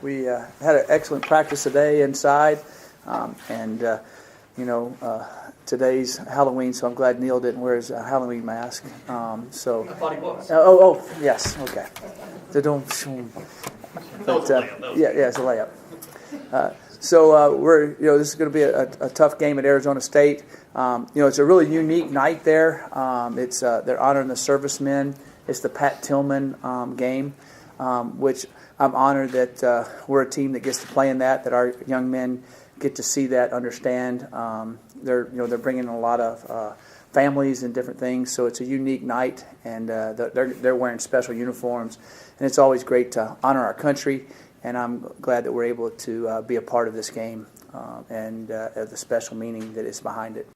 We had an excellent practice today inside, and today's Halloween, so I'm glad Neil didn't wear his Halloween mask. I thought he was. Yes, okay. It's a layup. This is going to be a tough game at Arizona State. It's a really unique night there. They're honoring the servicemen. It's the Pat Tillman game, which I'm honored that we're a team that gets to play in that our young men get to see that, understand. They're bringing in a lot of families and different things, so it's a unique night, and they're wearing special uniforms, and it's always great to honor our country. And I'm glad that we're able to be a part of this game and the special meaning that is behind it.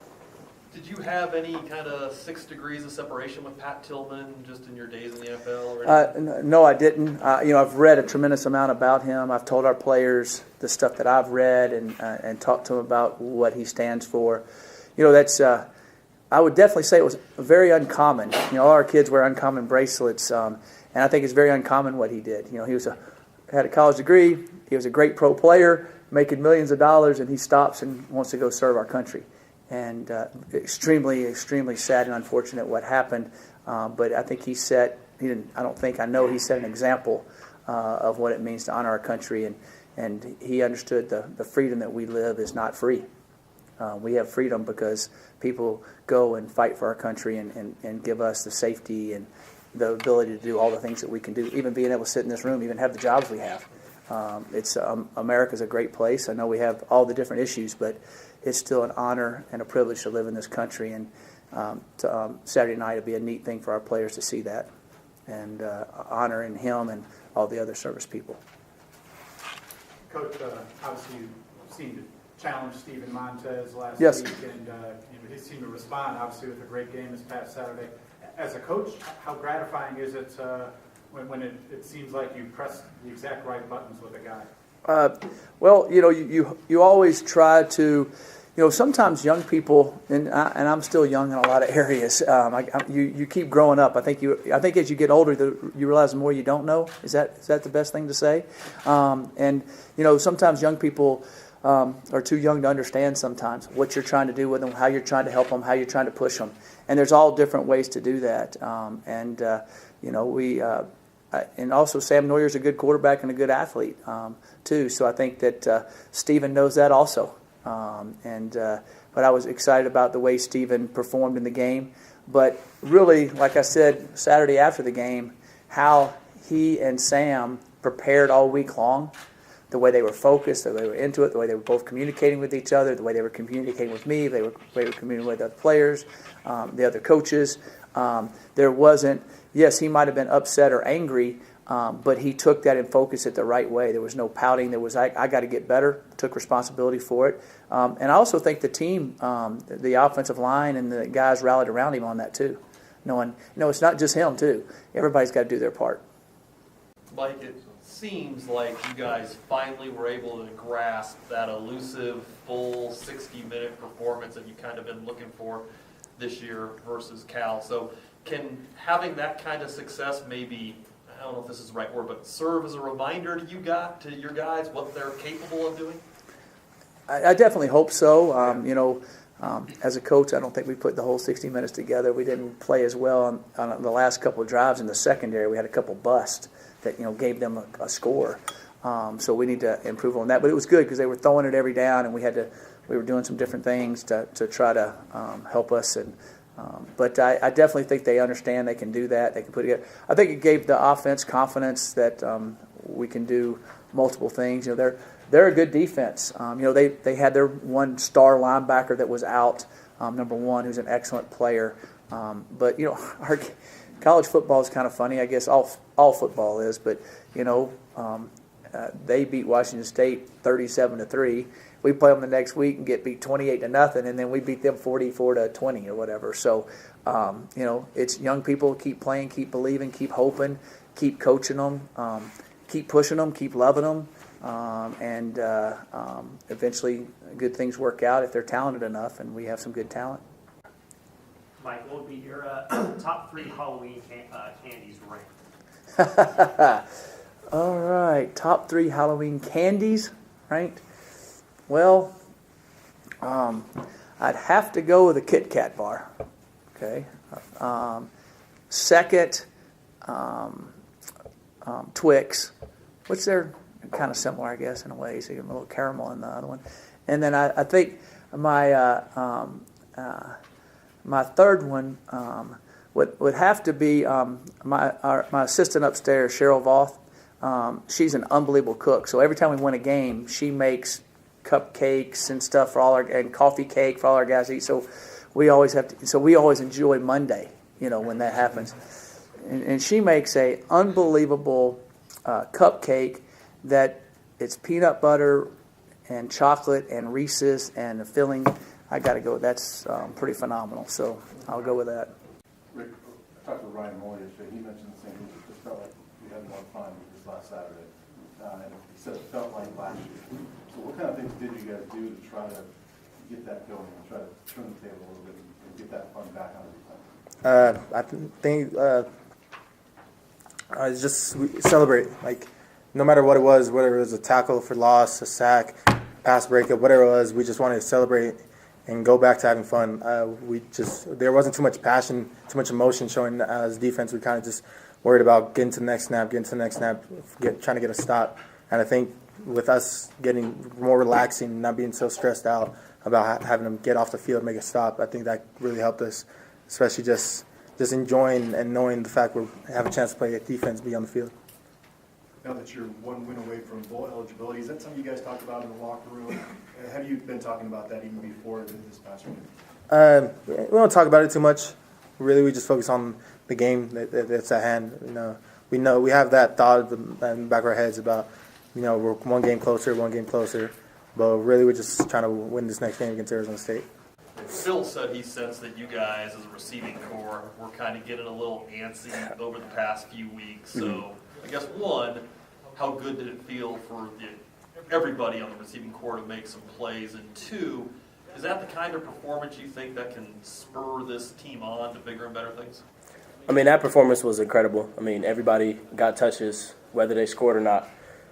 Did you have any kind of 6 degrees of separation with Pat Tillman just in your days in the NFL? Or anything? No, I didn't. I've read a tremendous amount about him. I've told our players the stuff that I've read and talked to them about what he stands for. I would definitely say it was very uncommon. All our kids wear uncommon bracelets, and I think it's very uncommon what he did. He had a college degree. He was a great pro player, making millions of dollars, and he stops and wants to go serve our country. And extremely, extremely sad and unfortunate what happened. But I think he set an example of what it means to honor our country. And he understood the freedom that we live is not free. We have freedom because people go and fight for our country and give us the safety and the ability to do all the things that we can do, even being able to sit in this room, even have the jobs we have. America's a great place. I know we have all the different issues, but it's still an honor and a privilege to live in this country. And Saturday night will be a neat thing for our players to see that and honoring him and all the other service people. Coach, obviously you seemed to challenge Steven Montez last Yes. week, and he seemed to respond, obviously, with a great game this past Saturday. As a coach, how gratifying is it when it seems like you press the exact right buttons with a guy? You always try to, sometimes young people, and I'm still young in a lot of areas. You keep growing up. I think as you get older, you realize the more you don't know. Is that the best thing to say? Sometimes young people are too young to understand sometimes what you're trying to do with them, how you're trying to help them, how you're trying to push them. And there's all different ways to do that. And also Sam Noyer's a good quarterback and a good athlete too. So I think that Steven knows that also. But I was excited about the way Steven performed in the game. But really, like I said Saturday after the game, how he and Sam prepared all week long, the way they were focused, the way they were into it, the way they were both communicating with each other, the way they were communicating with me, the way they were communicating with other players, the other coaches. There wasn't, yes, he might have been upset or angry, but he took that and focused it the right way. There was no pouting. There was, I got to get better, took responsibility for it. And I also think the team, the offensive line and the guys rallied around him on that too. Knowing, it's not just him too. Everybody's got to do their part. Mike, it seems like you guys finally were able to grasp that elusive, full 60-minute performance that you've kind of been looking for this year versus Cal. So can having that kind of success maybe, I don't know if this is the right word, but serve as a reminder to your guys what they're capable of doing? I definitely hope so. As a coach, I don't think we put the whole 60 minutes together. We didn't play as well on the last couple of drives in the secondary. We had a couple busts that gave them a score. So we need to improve on that. But it was good because they were throwing it every down, and we were doing some different things to try to help us. But I definitely think they understand they can do that. They can put it together. I think it gave the offense confidence that we can do multiple things. They're a good defense. They had their one star linebacker that was out, number one, who's an excellent player. But our college football is kind of funny. I guess all football is. But they beat Washington State 37-3. We play them the next week and get beat 28-0, and then we beat them 44-20 or whatever. So, it's young people. Keep playing, keep believing, keep hoping, keep coaching them, keep pushing them, keep loving them, and eventually good things work out if they're talented enough, and we have some good talent. Mike, what would be your top 3 Halloween candies ranked? All right, top 3 Halloween candies, right? Well, I'd have to go with a Kit Kat bar. Okay. Second, Twix, which they're kind of similar, I guess, in a way. So you have a little caramel in the other one, and then I think my my third one would have to be my assistant upstairs, Cheryl Voth. She's an unbelievable cook. So every time we win a game, she makes cupcakes and stuff for all and coffee cake for all our guys to eat. So we always enjoy Monday, when that happens. And she makes a unbelievable cupcake that it's peanut butter and chocolate and Reese's and the filling. I got to go. That's pretty phenomenal. So I'll go with that. Rick, I talked to Ryan Moore yesterday. He mentioned the same thing. It just felt like we had more fun this last Saturday. And he said it felt like last year. So what kind of things did you guys do to try to get that going and try to turn the table a little bit and get that fun back on the defense? I think we celebrate. Like, no matter what it was, whether it was a tackle for loss, a sack, pass breakup, whatever it was, we just wanted to celebrate and go back to having fun. There wasn't too much passion, too much emotion showing as defense. We kind of just worried about getting to the next snap, trying to get a stop. And I think with us getting more relaxing, not being so stressed out about having them get off the field, make a stop, I think that really helped us, especially just enjoying and knowing the fact we have a chance to play a defense, be on the field. Now that you're one win away from bowl eligibility, is that something you guys talk about in the locker room? Have you been talking about that even before this past week? We don't talk about it too much. Really, we just focus on the game that's at hand. We know we have that thought in the back of our heads about, we're one game closer. But really, we're just trying to win this next game against Arizona State. Phil said he sensed that you guys, as a receiving core, were kind of getting a little antsy over the past few weeks. So, I guess one, how good did it feel for everybody on the receiving core to make some plays? And two, is that the kind of performance you think that can spur this team on to bigger and better things? I mean, that performance was incredible. I mean, everybody got touches, whether they scored or not.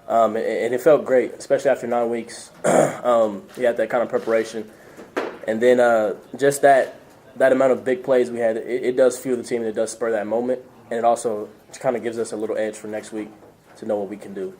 And it felt great, especially after 9 weeks. You had that kind of preparation. And then just that amount of big plays we had, it does fuel the team and it does spur that moment. And it also kind of gives us a little edge for next week to know what we can do.